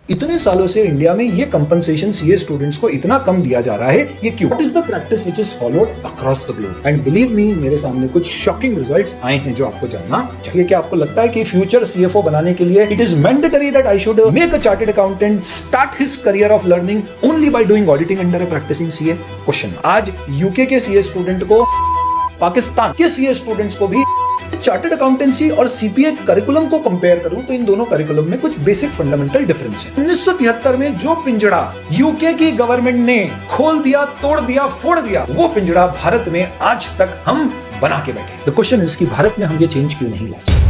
इतने सालों से इंडिया में ये कंपनसेशन सीए स्टूडेंट्स को इतना कम दिया जा रहा है, ये क्यों? What is the practice which is followed across the globe? And believe me, मेरे सामने कुछ शॉकिंग रिजल्ट्स आए हैं जो आपको जानना चाहिए। क्या आपको लगता है कि फ्यूचर सीएफओ बनाने के लिए it is mandatory that I should make a chartered accountant start his career of learning only by doing auditing under a practising CA? Question. आज यूके के सीए स्टूडेंट को, पाकिस्तान के सीए स्टूडेंट्स को भी chartered accountancy और CPA curriculum को compare करूं तो इन दोनों करिकुलम में कुछ बेसिक फंडामेंटल डिफरेंस है। 1973 में जो पिंजड़ा यूके की गवर्नमेंट ने खोल दिया, तोड़ दिया, फोड़ दिया, वो पिंजड़ा भारत में आज तक हम बना के बैठे। द क्वेश्चन इज कि भारत में हम ये चेंज क्यों नहीं ला सकते?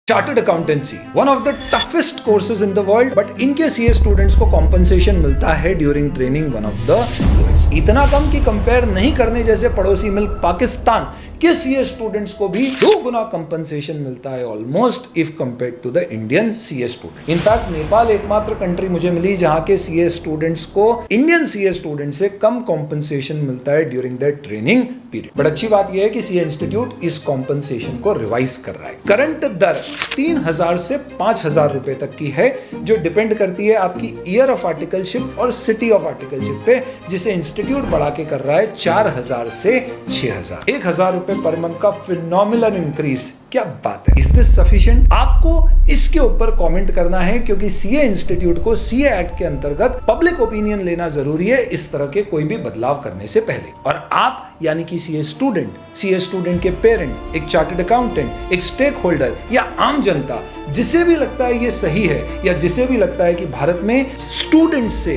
Chartered accountancy one of the toughest courses in the world, but इनके सीए स्टूडेंट्स को कॉम्पनसेशन मिलता है during training one of the lowest. इतना कम कि कंपेयर नहीं करने जैसे पड़ोसी मुल्क पाकिस्तान के सीए स्टूडेंट्स को भी 2 गुना कंपनसेशन मिलता है almost if compared to the Indian CA student. In fact Nepal एकमात्र कंट्री मुझे मिली जहां के सीए स्टूडेंट्स को इंडियन सीए स्टूडेंट से कम कॉम्पनसेशन मिलता है during the training period. But अच्छी बात यह है कि सीए इंस्टीट्यूट इस कॉम्पनसेशन को रिवाइज कर रहा है। करंट दर 3,000 से 5,000 रुपए तक की है, जो डिपेंड करती है आपकी ईयर ऑफ आर्टिकलशिप और सिटी ऑफ आर्टिकलशिप पे, जिसे इंस्टीट्यूट बढ़ा के कर रहा है 4,000 से 6,000। 1,000 रुपए पर मंथ का फिनोमिनल इंक्रीज। क्या बात है? Is this sufficient? आपको इसके ऊपर कमेंट करना है, क्योंकि सीए इंस्टीट्यूट को सीए एक्ट के अंतर्गत पब्लिक ओपिनियन लेना जरूरी है इस तरह के कोई भी बदलाव करने से पहले। और आप यानी कि सीए स्टूडेंट के पेरेंट, एक चार्टर्ड अकाउंटेंट, एक स्टेक होल्डर या आम जनता, जिसे भी लगता है ये सही है या जिसे भी लगता है कि भारत में स्टूडेंट से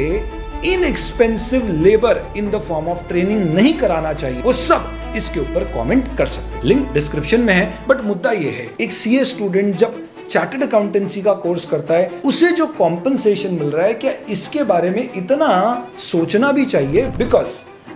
inexpensive labour in the form of training नहीं कराना चाहिए, वो सब इसके ऊपर कमेंट कर सकते हैं। लिंक डिस्क्रिप्शन में है। बट मुद्दा ये है, एक सीए स्टूडेंट जब चार्टर्ड अकाउंटेंसी का कोर्स करता है, उसे जो कॉम्पनसेशन मिल रहा है, क्या इसके बारे में इतना सोचना भी चाहिए? बिकॉज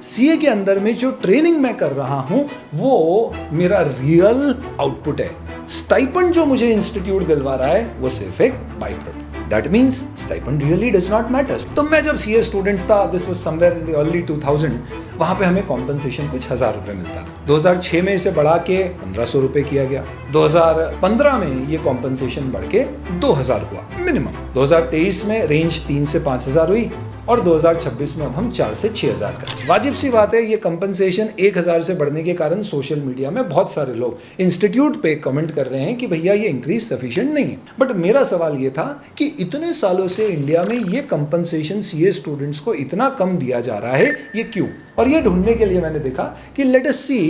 सीए के अंदर में जो ट्रेनिंग मैं कर रहा हूं वो मेरा रियल आउटपुट है। स्टाइपेंड जो मुझे इंस्टीट्यूट दिलवा रहा है वो सिर्फ एक by product. That means stipend really does not matter. तो मैं जब सीए स्टूडेंट था, this was somewhere in the early 2000, वहां पे हमें कॉम्पनसेशन कुछ 1,000 रुपए मिलता था। 2006 में इसे बढ़ा के 1,500 रुपए किया गया। 2015 में ये कॉम्पनसेशन बढ़ के 2,000 हुआ मिनिमम। 2023 में रेंज 3 से 5,000 हुई और 2026 में अब हम 4 से 6,000 कर। वाजिब सी बात है, ये कंपनसेशन 1,000 से बढ़ने के कारण सोशल मीडिया में बहुत सारे लोग इंस्टीट्यूट पे कमेंट कर रहे हैं कि भैया ये इंक्रीज सफिशिएंट नहीं है। बट मेरा सवाल ये था कि इतने सालों से इंडिया में ये कंपनसेशन सीए स्टूडेंट्स को इतना कम दिया जा रहा है, ये क्यों? और ये ढूंढने के लिए मैंने देखा कि let us see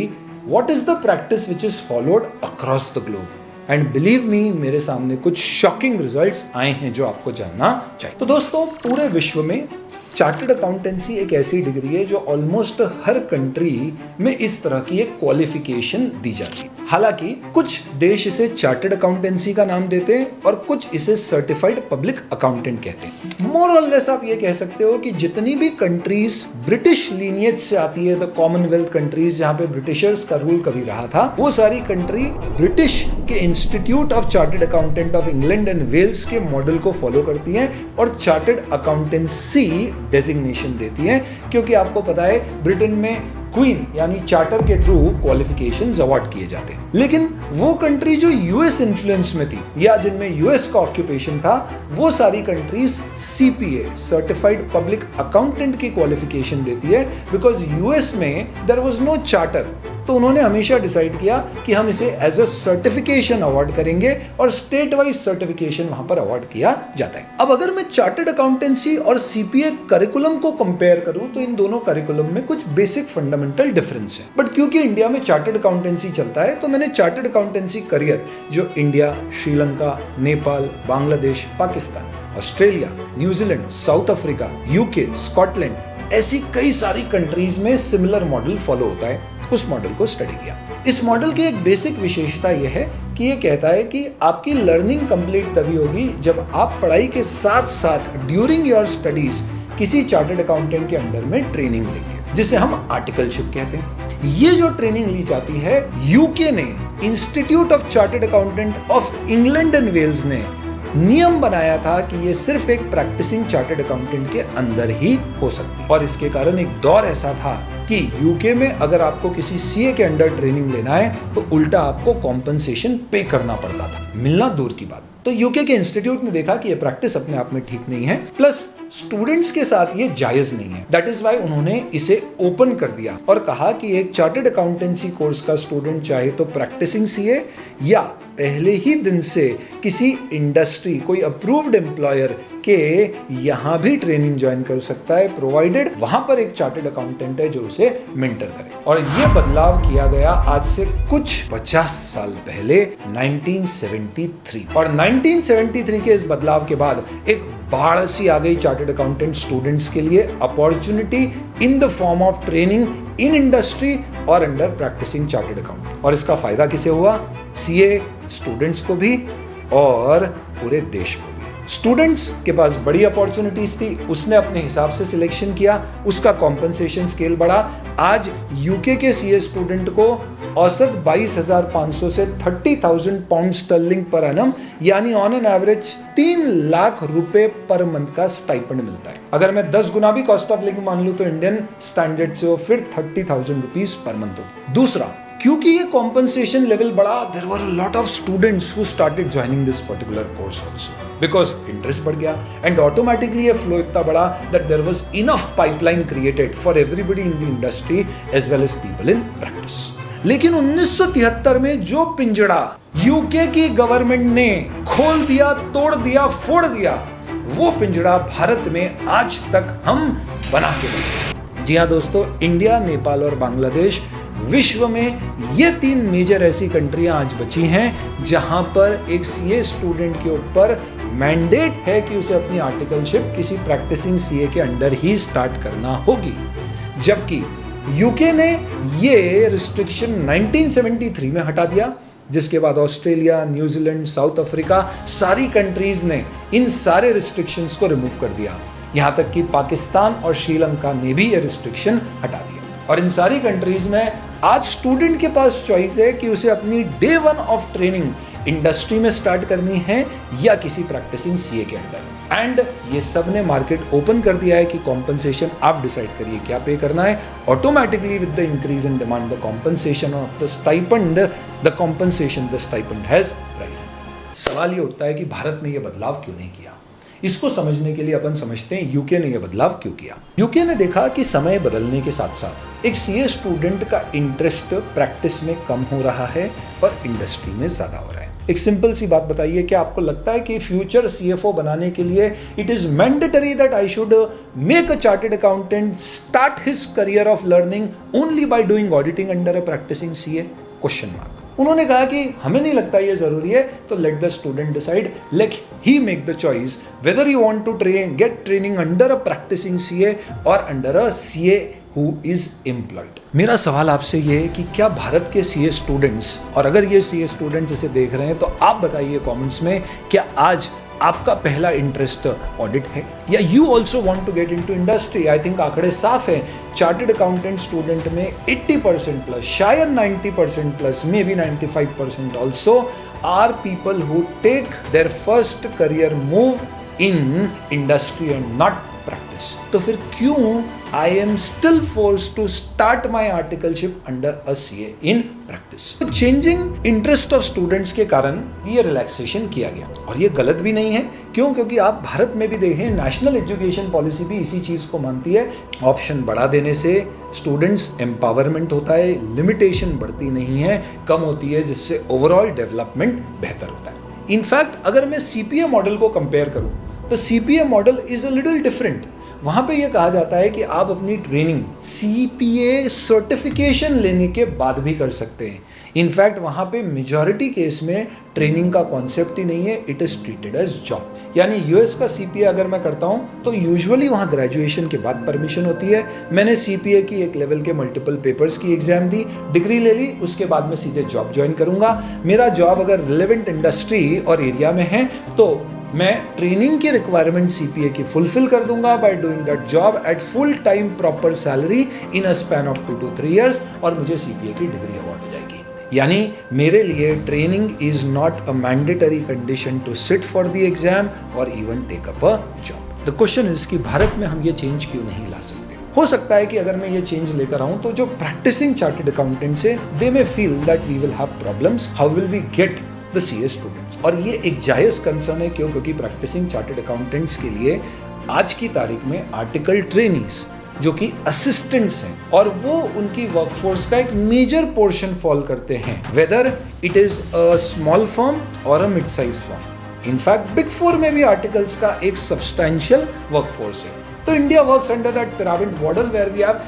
what is the practice which is followed across the globe. And believe me, मेरे सामने कुछ शॉकिंग रिजल्ट्स आए हैं जो आपको जानना चाहिए। तो दोस्तों, पूरे विश्व में चार्टर्ड अकाउंटेंसी एक ऐसी डिग्री है जो ऑलमोस्ट हर कंट्री में इस तरह की एक क्वालिफिकेशन दी जाती है। हालांकि कुछ देश इसे चार्टर्ड अकाउंटेंसी का नाम देते हैं और कुछ इसे सर्टिफाइड पब्लिक अकाउंटेंट कहते हैं। मोर और लेस आप ये कह सकते हो कि जितनी भी कंट्रीज ब्रिटिश लीनियज से आती है, द कॉमनवेल्थ कंट्रीज जहां पे ब्रिटिशर्स का रूल कभी रहा था, वो सारी कंट्री ब्रिटिश के institute of chartered accountant of England and Wales के मॉडल को फॉलो करती हैं और चार्टर्ड अकाउंटेंसी डेजिग्नेशन देती है, क्योंकि आपको पता है ब्रिटेन में क्वीन यानी चार्टर के थ्रू क्वालिफिकेशंस अवार्ड किए जाते हैं। लेकिन वो कंट्री जो यूएस इन्फ्लुएंस में थी या जिनमें यूएस का ऑक्यूपेशन था, वो सारी countries CPA certified public accountant की क्वालिफिकेशन देती है, बिकॉज यूएस में देयर वाज नो चार्टर। तो उन्होंने हमेशा डिसाइड किया कि हम इसे एज अ सर्टिफिकेशन अवार्ड करेंगे और स्टेट वाइज सर्टिफिकेशन वहां पर अवार्ड किया जाता है। अब अगर मैं चार्टर्ड अकाउंटेंसी और सीपीए करिकुलम को कंपेयर करूं तो इन दोनों करिकुलम में कुछ बेसिक फंडामेंटल डिफरेंस है। बट क्योंकि इंडिया में चार्टर्ड अकाउंटेंसी चलता है, तो मैंने चार्टर्ड अकाउंटेंसी करियर जो India, Sri Lanka, Nepal, Bangladesh, Pakistan, Australia, New Zealand, south Africa, UK, Scotland, ऐसी कई सारी कंट्रीज में सिमिलर मॉडल फॉलो होता है, उस मॉडल को स्टडी किया। इस मॉडल की एक बेसिक विशेषता यह है कि ये कहता है कि आपकी लर्निंग कंप्लीट तभी होगी जब आप पढ़ाई के साथ साथ ड्यूरिंग योर स्टडीज किसी चार्टर्ड अकाउंटेंट के अंडर में ट्रेनिंग लेंगे, जिसे हम आर्टिकलशिप कहते हैं। ये जो ट्रेनिंग ली जाती है, यूके ने institute of chartered accountant of England and Wales ने नियम बनाया था कि ये सिर्फ एक प्रैक्टिसिंग चार्टर्ड अकाउंटेंट के अंदर ही हो सकती है। और इसके कारण एक दौर ऐसा था कि यूके में अगर आपको किसी सीए के अंडर ट्रेनिंग लेना है तो उल्टा आपको कॉम्पनसेशन पे करना पड़ता था, मिलना दूर की बात। तो यूके के इंस्टीट्यूट ने देखा कि ये प्रैक्टिस अपने आप में ठीक नहीं है, प्लस स्टूडेंट्स के साथ ये जायज नहीं है। दैट इज वाई उन्होंने इसे ओपन कर दिया और कहा कि एक चार्टर्ड अकाउंटेंसी कोर्स का स्टूडेंट चाहे तो प्रैक्टिसिंग सीए या पहले ही दिन से किसी इंडस्ट्री, कोई अप्रूव्ड एम्प्लॉयर के यहां भी ट्रेनिंग ज्वाइन कर सकता है, प्रोवाइडेड वहां पर एक चार्टर्ड अकाउंटेंट है जो उसे मेंटर करे। और यह बदलाव किया गया आज से कुछ 50 साल पहले 1973। और 1973 के इस बदलाव के बाद एक बाढ़ सी आ गई चार्टर्ड अकाउंटेंट स्टूडेंट्स के लिए, opportunity in the form of training in industry और अंडर प्रैक्टिसिंग चार्टर्ड अकाउंटेंट। और इसका फायदा किसे हुआ? सीए स्टूडेंट्स को भी और पूरे देश को भी। स्टूडेंट्स के पास बड़ी अपॉर्चुनिटीज थी, उसने अपने हिसाब से सिलेक्शन किया, उसका कॉम्पनसेशन स्केल बढ़ा। आज यूके के सीए स्टूडेंट को औसत 22,500 से 30,000 पाउंड स्टर्लिंग पर एनम, यानी ऑन एन एवरेज 3 लाख रुपए पर मंथ का स्टाइपेंड मिलता है। अगर मैं 10 गुना भी कॉस्ट ऑफ लिविंग मान लूं तो इंडियन स्टैंडर्ड से वो फिर 30,000 रुपीज पर मंथ हो। दूसरा, क्योंकि ये कॉम्पनसेशन लेवल बढ़ा, there were a lot of students who started joining this particular course also because interest बढ़ गया एंड ऑटोमेटिकली ये फ्लो इतना बड़ा that there was enough pipeline created for everybody in the industry as well as people in practice. लेकिन 1973 में जो पिंजड़ा UK की गवर्नमेंट ने खोल दिया, तोड़ दिया, फोड़ दिया, वो पिंजड़ा भारत में आज तक हम बना के रखे। जी हाँ दोस्तों, इंडिया, नेपाल और बांग्लादेश विश्व में ये 3 मेजर ऐसी कंट्रियां आज बची हैं जहां पर एक सीए स्टूडेंट के ऊपर मैंडेट है कि उसे अपनी आर्टिकलशिप किसी प्रैक्टिसिंग सीए के अंडर ही स्टार्ट करना होगी। जबकि यूके ने ये रिस्ट्रिक्शन 1973 में हटा दिया, जिसके बाद ऑस्ट्रेलिया, न्यूजीलैंड, साउथ अफ्रीका, सारी कंट्रीज ने इन सारे रिस्ट्रिक्शंस को रिमूव कर दिया। यहां तक कि पाकिस्तान और श्रीलंका ने भी ये रिस्ट्रिक्शन हटा दिया। और इन सारी कंट्रीज में आज स्टूडेंट के पास चॉइस है कि उसे अपनी डे 1 ऑफ ट्रेनिंग इंडस्ट्री में स्टार्ट करनी है या किसी प्रैक्टिसिंग सीए के अंडर। एंड ये सब ने मार्केट ओपन कर दिया है कि कॉम्पनसेशन आप डिसाइड करिए क्या पे करना है। Automatically with the increase in demand the compensation of the stipend, the compensation the stipend has risen. सवाल ये उठता है कि भारत ने यह बदलाव क्यों नहीं किया? इसको समझने के लिए अपन समझते हैं यूके ने यह बदलाव क्यों किया। यूके ने देखा कि समय बदलने के साथ साथ एक सीए स्टूडेंट का इंटरेस्ट प्रैक्टिस में कम हो रहा है और इंडस्ट्री में ज्यादा हो रहा है। एक सिंपल सी बात बताइए, क्या आपको लगता है कि फ्यूचर सीएफओ बनाने के लिए it is mandatory that I should make a chartered accountant start his career of learning only by doing auditing under a practising CA? Question mark. उन्होंने कहा कि हमें नहीं लगता ये जरूरी है, तो let the student decide, let he make the choice whether you want to get training under a practising CA और under a CA who is employed. मेरा सवाल आपसे ये है कि क्या भारत के सीए स्टूडेंट्स, और अगर ये सीए स्टूडेंट्स इसे देख रहे हैं तो आप बताइए कमेंट्स में, क्या आज आपका पहला इंटरेस्ट ऑडिट है या you also want to get into industry? I think आंकड़े साफ हैं, चार्टर्ड अकाउंटेंट स्टूडेंट में 80% प्लस, शायद 90% plus, maybe 95% also are people who take their first career move in industry and not practice. तो फिर क्यों I am still forced to start my articleship under a CA in practice? Changing interest of students के कारण ये relaxation किया गया और ये गलत भी नहीं है। क्यों? क्योंकि आप भारत में भी देखें, नेशनल एजुकेशन पॉलिसी भी इसी चीज को मानती है। ऑप्शन बढ़ा देने से स्टूडेंट्स एम्पावरमेंट होता है, लिमिटेशन बढ़ती नहीं है, कम होती है, जिससे ओवरऑल डेवलपमेंट बेहतर होता है। इनफैक्ट अगर मैं सीपीए मॉडल को कंपेयर करूं तो CPA model is a little different. वहां पे यह कहा जाता है कि आप अपनी ट्रेनिंग सीपीए सर्टिफिकेशन लेने के बाद भी कर सकते हैं। इनफैक्ट वहां पे मेजॉरिटी केस में ट्रेनिंग का कॉन्सेप्ट ही नहीं है, it is treated as job. यानी यूएस का सीपीए अगर मैं करता हूं तो यूजुअली वहां ग्रेजुएशन के बाद परमिशन होती है। मैंने सीपीए की एक लेवल के मल्टीपल पेपर्स की एग्जाम दी, डिग्री ले ली, उसके बाद मैं सीधे जॉब ज्वाइन करूंगा। मेरा जॉब अगर रिलेवेंट इंडस्ट्री और एरिया में है तो मैं ट्रेनिंग की रिक्वायरमेंट सीपीए की फुलफिल कर दूंगा by doing that job at full time proper salary in a span of 2 to 3 years और मुझे सीपीए की डिग्री अवार्ड हो जाएगी। यानी मेरे लिए training is not a mandatory condition to sit for the exam और even take up a job. The question is कि भारत में हम ये चेंज क्यों नहीं ला सकते? हो सकता है कि अगर मैं ये चेंज लेकर आऊं तो जो प्रैक्टिसिंग चार्टर्ड अकाउंटेंट्स है they may feel that we will have problems, how will we get the CA students. और ये एक जायज कंसर्न है। क्यों? क्योंकि प्रैक्टिसिंग चार्टर्ड अकाउंटेंट्स के लिए आज की तारीख में आर्टिकल ट्रेनीज जो कि असिस्टेंट्स हैं और वो उनकी वर्कफोर्स का एक मेजर पोर्शन फॉल करते हैं, whether it is a small firm और a mid size firm. In fact big four में भी आर्टिकल्स का एक सब्सटैंशियल वर्कफोर्स है। तो India works under that pyramid model where we have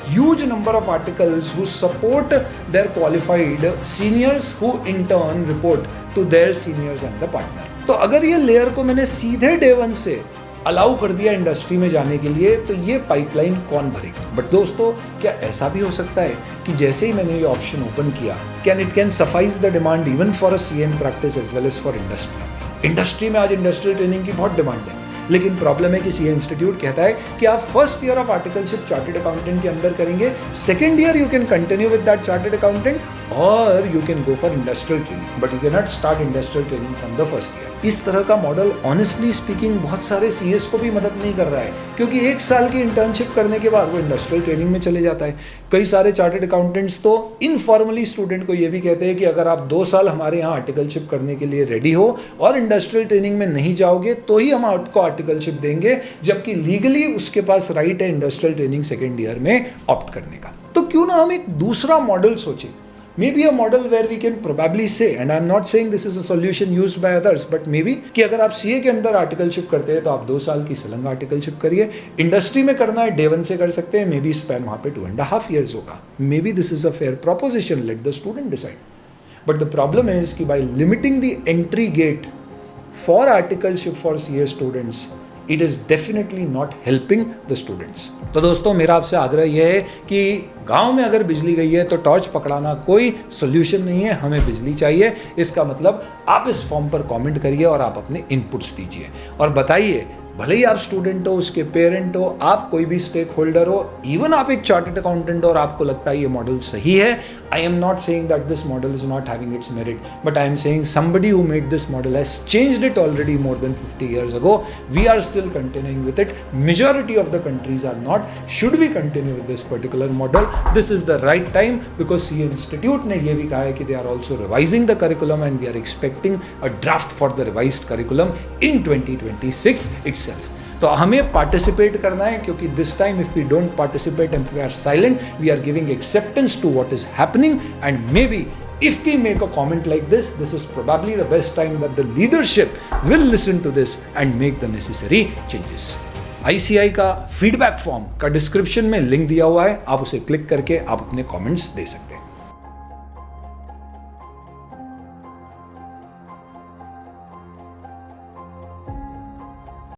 huge number of articles who support their qualified seniors who in turn report to their seniors and the partner। तो अगर ये layer को मैंने सीधे day one से allow कर दिया industry में जाने के लिए तो ये पाइपलाइन कौन भरेगा? बट दोस्तों, क्या ऐसा भी हो सकता है कि जैसे ही मैंने ये ऑप्शन ओपन किया, can it can suffice the demand even for a CA in practice as well as for industry? Industry में आज इंडस्ट्रियल ट्रेनिंग की बहुत डिमांड है, लेकिन प्रॉब्लम है कि सीए इंस्टीट्यूट कहता है कि आप first year of articleship chartered accountant के अंदर करेंगे, second year you can continue with that chartered accountant और you can go for industrial training, but you can not start industrial training from the first year. इस तरह का model honestly speaking बहुत सारे CS को भी मदद नहीं कर रहा है, क्योंकि एक साल की इंटर्नशिप करने के बाद वो इंडस्ट्रियल ट्रेनिंग में चले जाता है। कई सारे चार्टर्ड अकाउंटेंट्स तो इनफॉर्मली स्टूडेंट को ये भी कहते हैं कि अगर आप 2 साल हमारे यहाँ आर्टिकलशिप करने के लिए रेडी हो और इंडस्ट्रियल ट्रेनिंग में नहीं जाओगे तो ही हम आपको आर्टिकलशिप देंगे, जबकि लीगली उसके पास राइट है इंडस्ट्रियल ट्रेनिंग सेकेंड ईयर में ऑप्ट करने का। तो क्यों ना हम एक दूसरा मॉडल सोचें, maybe a model where we can probably say, and I'm not saying this is a solution used by others, but maybe कि अगर आप सीए के अंदर आर्टिकलशिप करते हैं तो आप 2 साल की सलंग आर्टिकलशिप करिए। इंडस्ट्री में करना है डे वन से कर सकते हैं, मे बी स्पैन वहाँ पे 2.5 years होगा। May be this is a fair proposition, let the student decide. But the problem is कि by limiting the entry gate for articleship for CA students, it is definitely not helping the students. तो दोस्तों, मेरा आपसे आग्रह यह है कि गांव में अगर बिजली गई है तो टॉर्च पकड़ाना कोई सोल्यूशन नहीं है, हमें बिजली चाहिए। इसका मतलब आप इस फॉर्म पर कमेंट करिए और आप अपने इनपुट्स दीजिए और बताइए, भले ही आप स्टूडेंट हो, उसके पेरेंट हो, आप कोई भी स्टेक होल्डर हो, इवन आप एक चार्टर्ड अकाउंटेंट हो और आपको लगता है ये मॉडल सही है, I am not saying that this model is not having its merit, but I am saying somebody who made this model has changed it already more than 50 years ago. We are still continuing with it. Majority of the countries are not. Should we continue with this particular model? This is the right time, because CA Institute ने ये भी कहा है कि they are also revising the curriculum and we are expecting a draft for the revised curriculum in 2026 itself. तो हमें participate करना है, क्योंकि this time if we don't participate and we are silent, we are giving acceptance to what is happening, and maybe if we make a comment like this is probably the best time that the leadership will listen to this and make the necessary changes. ICI का feedback form का description में link दिया हुआ है, आप उसे click करके आप अपने कमेंट्स दे सकते हैं।